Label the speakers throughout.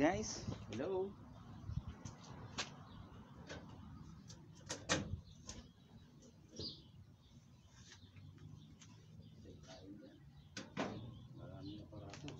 Speaker 1: guys. Hello. Maraming aparatos.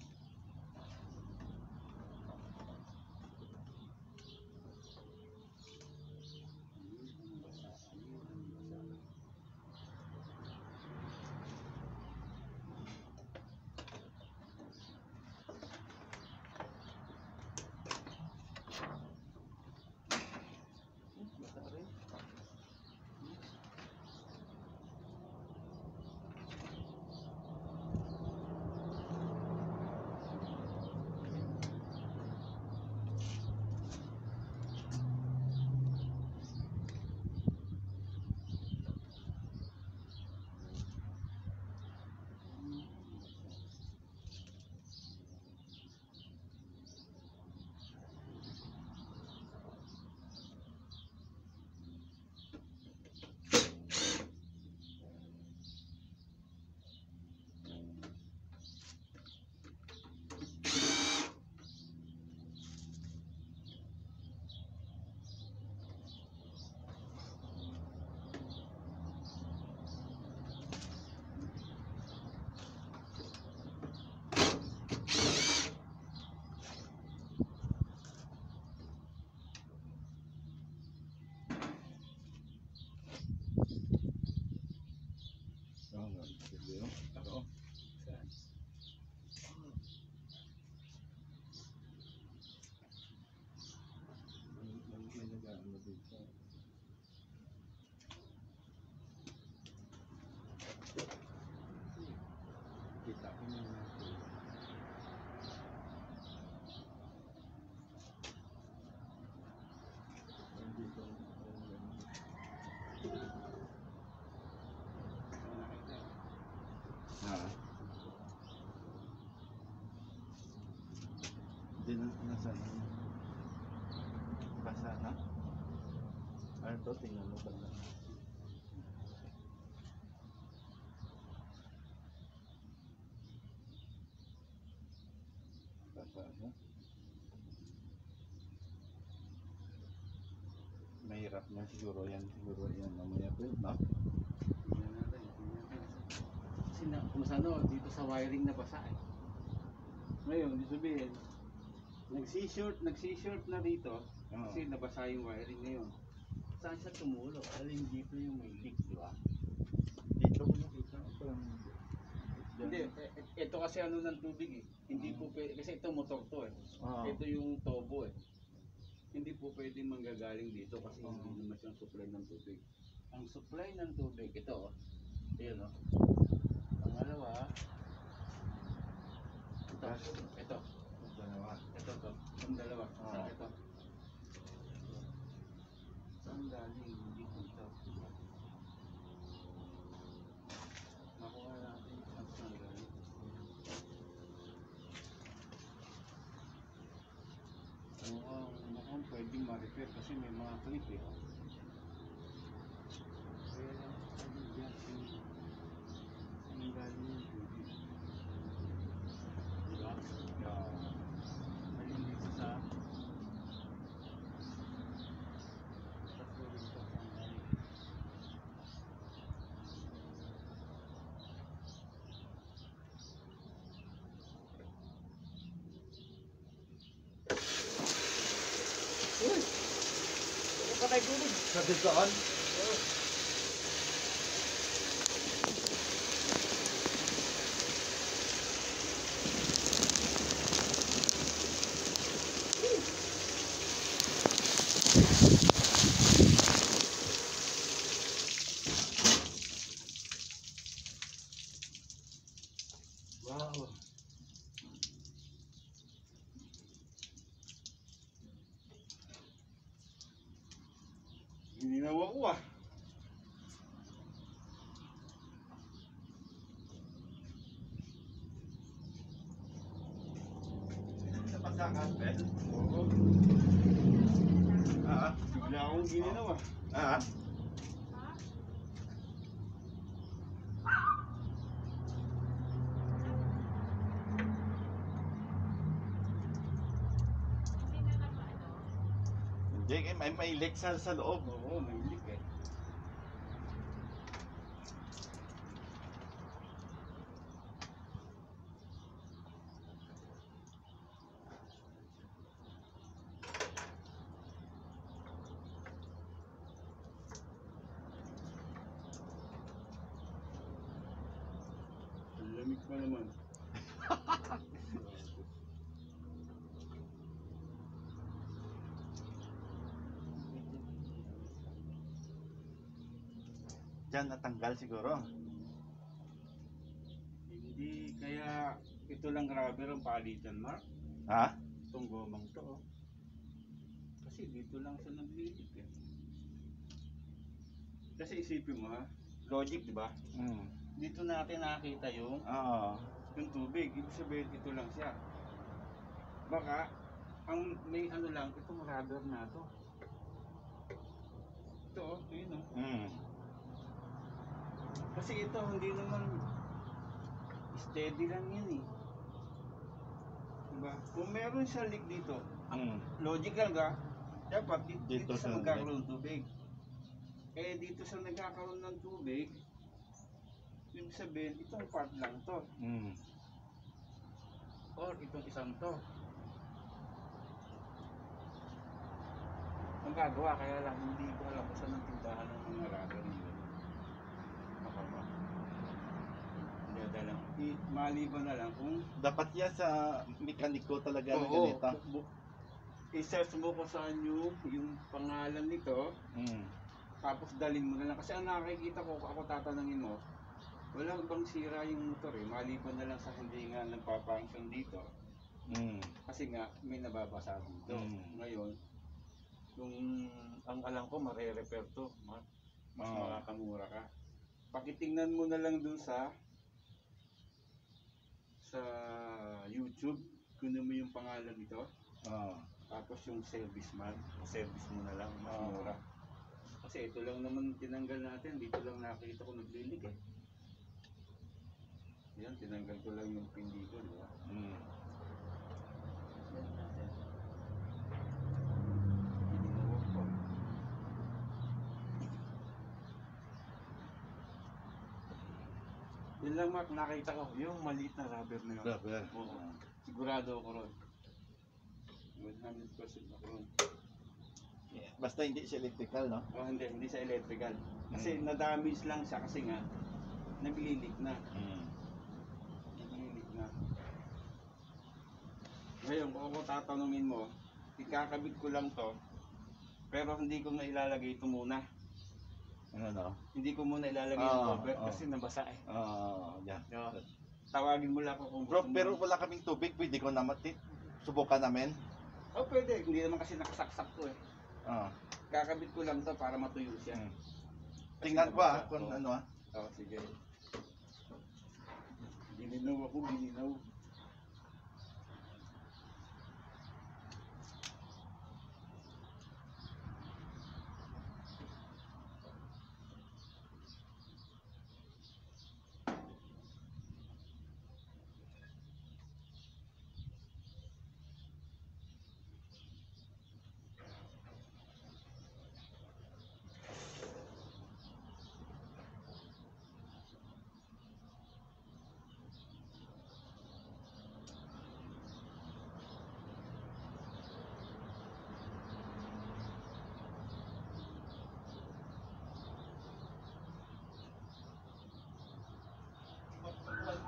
Speaker 2: Hindi na nasa basa na. Ano to? Tingnan mo ba na? Basa na. Mahirap na siguro yan. Siguro yan. Mamaya po yun, no?
Speaker 1: Kasi kung saan dito sa wiring na basa eh. Ngayon, di sabihin, nagsi-short na dito kasi nabasa yung wiring ngayon. Saan siya tumulo? Alin dito yung may leak, di ba?
Speaker 2: Dito ko nakita.
Speaker 1: Hindi, ito kasi ano ng tubig eh. Hindi po pwede, kasi ito motor to eh. Ito yung tobo eh. Hindi po pwedeng manggagaling dito kasi hindi naman siyang supply ng tubig. Ang supply ng tubig, ito oh. Ayan oh. Pangalawa, ito.
Speaker 2: Dalawa.
Speaker 1: Ito to. Ang dalawa. Ito. Saan galing? Hindi ko ito. Makuha natin ang saan galing. Mukhang pwedeng ma-repair kasi may mga clip eh. Kaya lang, sabi dyan, ang galing yung tubig. Diba? Ayun dito sa uy! Ano ka tayo tulog?
Speaker 2: Sa ditoon?
Speaker 1: Wow! Gininawa ko ah!
Speaker 2: Nabasa ka, Ben?
Speaker 1: Oo. Bigla akong gininawa.
Speaker 2: May leak sa loob.
Speaker 1: Oo, may leak eh. Ang lamig pa naman.
Speaker 2: Diyan natanggal siguro.
Speaker 1: Hindi, kaya ito lang rubber ang palitan, Mark.
Speaker 2: Ha?
Speaker 1: Itong gomang to, oh. Kasi dito lang sa naglilit eh. Kasi isipin mo ha, logic di ba?
Speaker 2: Mm.
Speaker 1: Dito natin nakita
Speaker 2: Oo.
Speaker 1: yung tubig, ibig sabihin ito lang siya. Baka, ang may ano lang, itong rubber na to. Ito oh, yun oh.
Speaker 2: Mm.
Speaker 1: Kasi ito, hindi naman steady lang yan eh. Diba? Kung meron siya leak dito, logical ka, dapat dito sa magkakaroon ng tubig. Eh dito sa nagkakaroon ng tubig, ibig sabihin, itong part lang to. Or itong isang to. Ang gagawa, kaya lang hindi ko alam kung saan ang tindahan ng mga rubber nila. Baka ba? Hindi lang. Maliban na lang kung
Speaker 2: Dapat yan sa mekaniko talaga na
Speaker 1: oo,
Speaker 2: ganito.
Speaker 1: i-search mo kung saan yung pangalan nito, tapos dalhin mo na lang. Kasi ang nakikita ko, ako tatanungin mo, walang bang sira yung motor eh. Maliban na lang sa hindi nga nagpapunction dito. Kasi nga, may nababasa dito. Ngayon, kung ang alam ko, mare-repair to. Mas makakamura ka. Pakitingnan mo na lang dun sa YouTube, kunin mo yung pangalan nito. Tapos yung serviceman, service mo na lang, mas mura. Kasi ito lang naman tinanggal natin, dito lang nakita ko naglilig eh. Yan, tinanggal ko lang yung pin dito, di ba? Yan natin. Ininuwag ko. Yun lang Mark, nakita ko, yung maliit na rubber na yun.
Speaker 2: Rubber.
Speaker 1: Oo. Sigurado ako ron. 100% ako ron.
Speaker 2: Basta hindi siya electrical, no?
Speaker 1: Oh, hindi sa electrical. Kasi na-damage lang siya kasi nga naglilik na. Naglilik na. Ngayon, kung ako tatanungin mo, ikakabit ko lang to, pero hindi ko na ilalagay ito muna.
Speaker 2: Ano?
Speaker 1: Hindi ko muna ilalagay yung cover kasi nabasa eh.
Speaker 2: Yan.
Speaker 1: Tawagin mo lang ako kung
Speaker 2: Bro,
Speaker 1: gusto mo.
Speaker 2: pero wala kaming tubig, pwede ko naman subukan namin.
Speaker 1: Oh, pwede. Hindi naman kasi nakasaksak to eh. Kakabit ko lang to para matuyo siya.
Speaker 2: Tingnan ko kung ano
Speaker 1: Oo, sige. Gininaw ako, gininaw.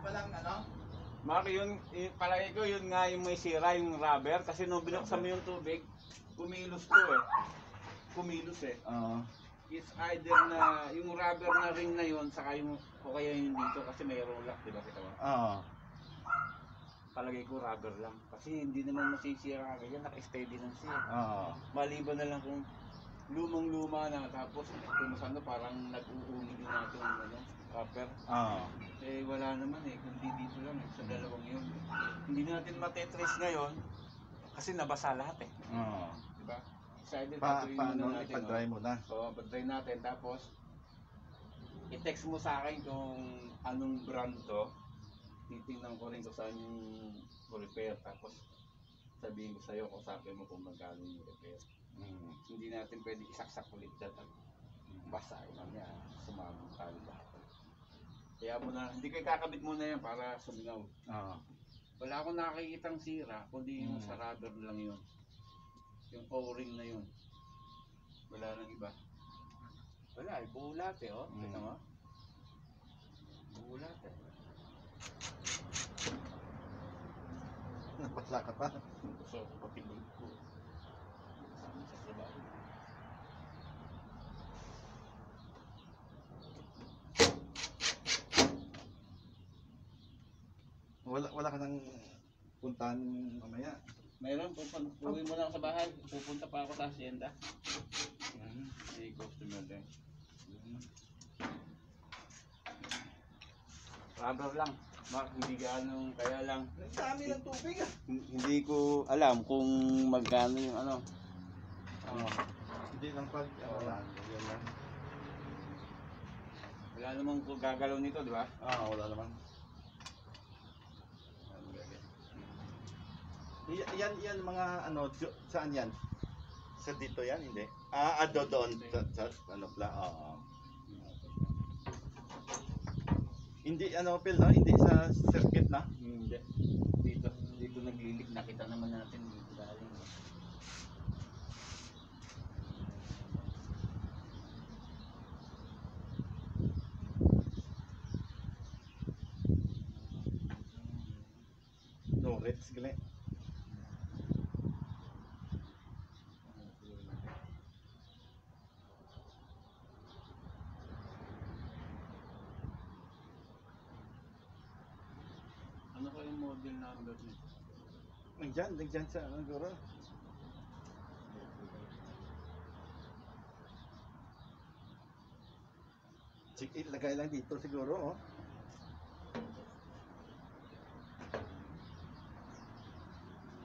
Speaker 2: Walang ano?
Speaker 1: Mark, yun, palagi ko yun nga yung may sira, yung rubber. Kasi nung binuksan mo yung tubig, kumilos to eh. Kumilos eh. It's either na, yung rubber na ring na yun, saka yung, o kaya yung dito, kasi may roll-up, di ba kita ba? Palagi ko rubber lang. Kasi hindi naman masisira ka yan, naka-steady lang siya. Maliban na lang kung lumang-luma na, tapos kung saan parang nag-uuli din natin yung ano, rubber. Eh wala naman eh, kundi dito lang eh, sa dalawang yun. Hindi natin matetrace ngayon, kasi nabasa lahat eh. Diba? Decided
Speaker 2: Paano ipa-dry mo na?
Speaker 1: Oo, pa-dry natin, tapos i-text mo sa akin kung anong brand to. Titingnan ko rin kung saan yung repair, tapos sabihin ko sa'yo kung sabi mo kung magkano yung repair. Hindi natin pwede isaksak ulit dyan at basa mamaya sumabog tayo lahat. Kaya mo na, hindi kayo kakabit muna yan para sumingaw. Wala akong nakikitang sira, kundi yung sa rubber lang yun. Yung O-ring na yun. Wala nang iba. Wala eh, buo lahat eh, oh. Kita mo? Buo lahat eh.
Speaker 2: Napasa ka pa.
Speaker 1: Gusto ko patibig ko. Kasama sa trabaho.
Speaker 2: Wala ka nang puntahan mamaya.
Speaker 1: Mayroon, uwi mo lang sa bahay. Pupunta pa ako sa hacienda. May customer din. Rubber lang. Hindi gaano, kaya lang.
Speaker 2: Ang dami ng tubig ah.
Speaker 1: Hindi ko alam kung magkano yung ano.
Speaker 2: Hindi lang pag yan lang.
Speaker 1: Wala namang gagalaw nito, di ba?
Speaker 2: Wala naman. Yan mga ano, saan yan? Sa dito yan, hindi? Doon sa ano pala, hindi ano Phil, no? Hindi sa circuit na?
Speaker 1: Hindi. Dito naglilig, nakita naman natin dito galing.
Speaker 2: No, Reds gali.
Speaker 1: Ano kayong model number nito?
Speaker 2: Nandiyan sa ano siguro. Sige, ilagay lang dito siguro, oh.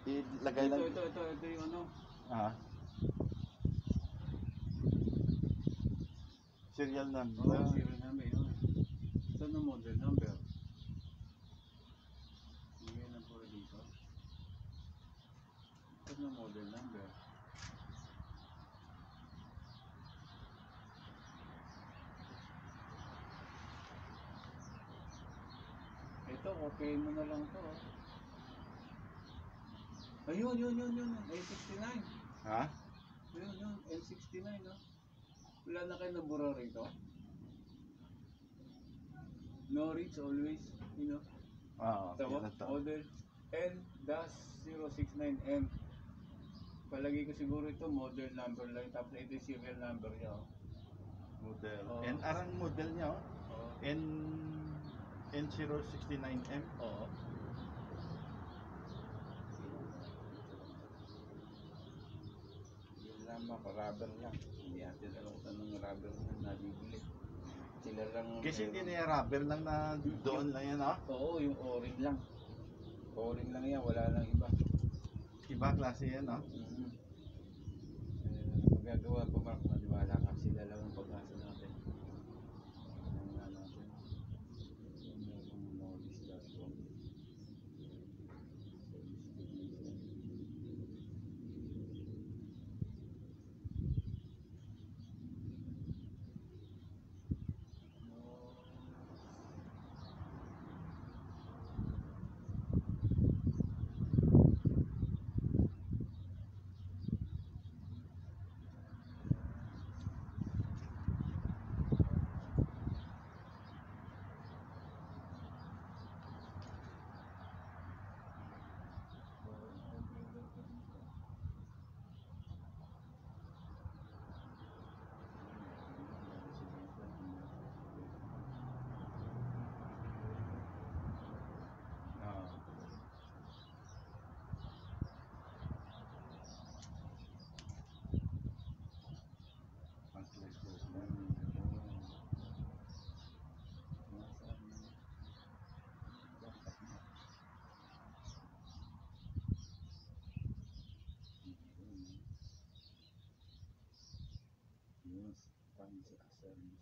Speaker 2: Ilagay lang.
Speaker 1: Ito yung ano.
Speaker 2: Serial number.
Speaker 1: Serial number yun. Ito na model number. Hindi na po dito. Ito na model number. Ito, okay mo na lang to. Ayun, N69.
Speaker 2: Ha?
Speaker 1: Ayun, N69, no? Wala na kayo nabura rito. No reach always, you know. Tama, model N-069M. Palagi ko siguro ito model number lang, tapos ito yung serial number niya.
Speaker 2: Model.
Speaker 1: Oo.
Speaker 2: Arang model niya, oh.
Speaker 1: Oo.
Speaker 2: N069M.
Speaker 1: Oo. Yun lang, rubber lang. Hindi natin alam kung saan ng rubber na nabibili. Sila lang.
Speaker 2: Kasi hindi na yung rubber lang na doon lang yan, oh.
Speaker 1: Oo, yung O-ring lang. O-ring lang yan, wala lang iba.
Speaker 2: Iba klase yan, oh.
Speaker 1: Magagawa pa Mark, maniwala ka, sila lang ang pag-asa natin. Maniwala natin. Knowledge.com. Service.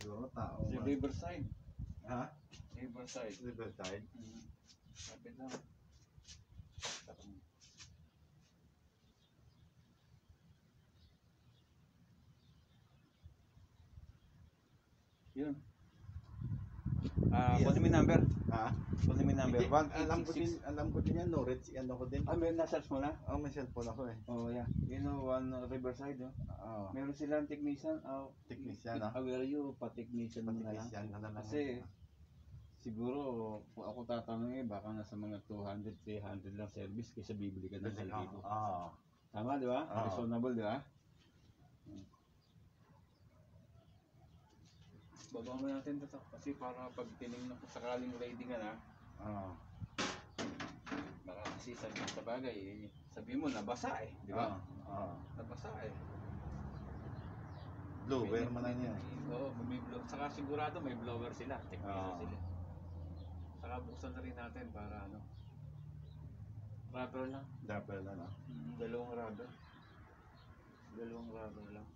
Speaker 2: Siguro tao.
Speaker 1: Sa Riverside.
Speaker 2: Ha?
Speaker 1: Riverside.
Speaker 2: Riverside.
Speaker 1: Kapit lang. Yun.
Speaker 2: Yeah.
Speaker 1: Kunin mo yung number.
Speaker 2: Ha?
Speaker 1: Kunin mo yung number.
Speaker 2: Hindi,
Speaker 1: 1866.
Speaker 2: alam ko din yan, Norwich, ano ko din.
Speaker 1: May na-search mo na?
Speaker 2: Oh, may cellphone ako eh.
Speaker 1: Oh, yeah. You know, Riverside, no?
Speaker 2: Oo.
Speaker 1: Meron silang technician.
Speaker 2: Technician, ah.
Speaker 1: Aware you, pa-technician mo na lang.
Speaker 2: Technician na lang.
Speaker 1: Kasi, siguro, kung ako tatanungin, baka nasa mga 200, 300 lang service kaysa bibili ka ng 1,000.
Speaker 2: Oo.
Speaker 1: Tama, di ba?
Speaker 2: Oo.
Speaker 1: Reasonable, di ba? Baba mo natin ito kasi para pag tinignan ko sakaling ready ka na,
Speaker 2: Oo.
Speaker 1: baka kasi sabi sa bagay, sabi mo nabasa eh, di ba?
Speaker 2: Oo.
Speaker 1: Nabasa eh.
Speaker 2: Blower man lang yan.
Speaker 1: Oo, may blower. Saka sigurado may blower sila, technician
Speaker 2: Oo.
Speaker 1: sila. Saka buksan na rin natin para ano. Rubber lang.
Speaker 2: Double na, no?
Speaker 1: Dalawang rubber. Dalawang rubber lang.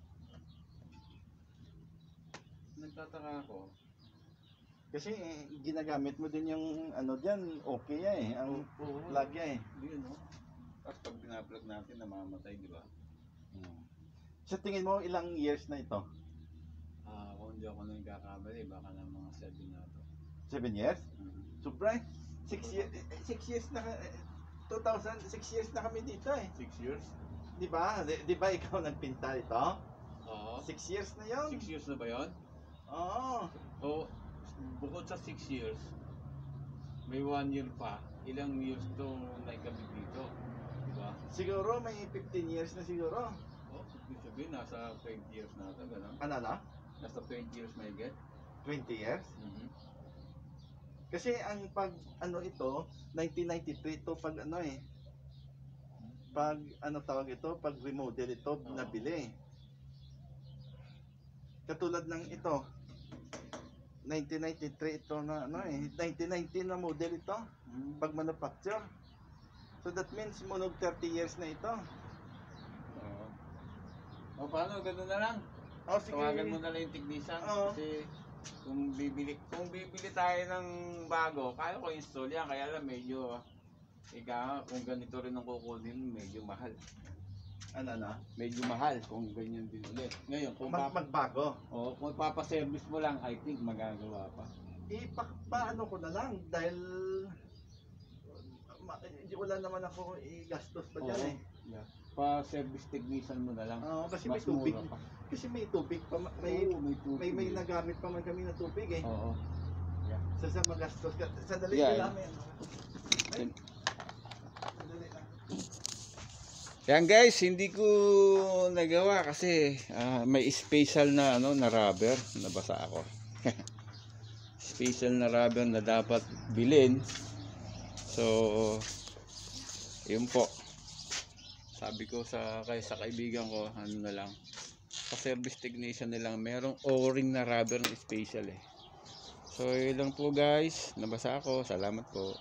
Speaker 1: Nagtataka ako.
Speaker 2: Kasi ginagamit mo din yung ano diyan, okay yan eh. Ang plug yan eh.
Speaker 1: Hindi no. Tapos pag pina-plug natin namamatay, di ba?
Speaker 2: Sa tingin mo, ilang years na ito?
Speaker 1: Kung hindi ako nagkakamali, baka ng mga 7 na ito.
Speaker 2: 7 years? Surprise! 6 years, 6 years na, 2006 years na kami dito eh.
Speaker 1: 6 years?
Speaker 2: Di ba? Di ba ikaw nagpinta ito?
Speaker 1: Oo.
Speaker 2: 6 years na yun.
Speaker 1: 6 years na ba yun?
Speaker 2: Oo.
Speaker 1: O, bukod sa 6 years, may 1 year pa. Ilang years itong naikabit dito? Di ba?
Speaker 2: Siguro may 15 years na siguro.
Speaker 1: Ibig sabihin, nasa 20 years na ito, gano'n?
Speaker 2: Ano na?
Speaker 1: Nasa 20 years may get?
Speaker 2: 20 years? Kasi ang pag ano ito, 1993 ito pag ano eh. Pag ano tawag ito, pag remodel ito, nabili. Katulad ng ito. 1993 ito na ano eh. 1919 na model ito. Pag manufacture. So that means munog 30 years na ito.
Speaker 1: O paano, gano'n na lang.
Speaker 2: Oh, sige.
Speaker 1: Tawagan mo na lang yung technician.
Speaker 2: Oo.
Speaker 1: Kasi kung bibili tayo ng bago, kaya ko install yan. Kaya lang medyo, kung ganito rin ang kukunin, medyo mahal.
Speaker 2: Ano na?
Speaker 1: Medyo mahal kung ganyan din ulit. Ngayon, kung
Speaker 2: Magbago.
Speaker 1: kung papaservice mo lang, I think magagawa pa.
Speaker 2: Paano ko na lang dahil wala naman ako i-gastos pa dyan eh.
Speaker 1: Yeah. Pa-service technician mo na lang.
Speaker 2: Oo, kasi
Speaker 1: Mas
Speaker 2: may tubig.
Speaker 1: mura pa.
Speaker 2: Kasi may tubig pa, may
Speaker 1: tubig.
Speaker 2: may nagamit pa man kami na tubig eh.
Speaker 1: Oo. Yeah.
Speaker 2: Sa magastos ka. Sandali
Speaker 1: Yeah.
Speaker 2: lang yan. Ay. Sandali lang.
Speaker 1: Yan guys, hindi ko nagawa kasi may special na na rubber, nabasa ako. Special na rubber na dapat bilhin. So, yun po. Sabi ko sa kaibigan ko, ano na lang, sa service technician nilang merong O-ring na rubber na special eh. So, yun lang po guys, nabasa ako. Salamat po.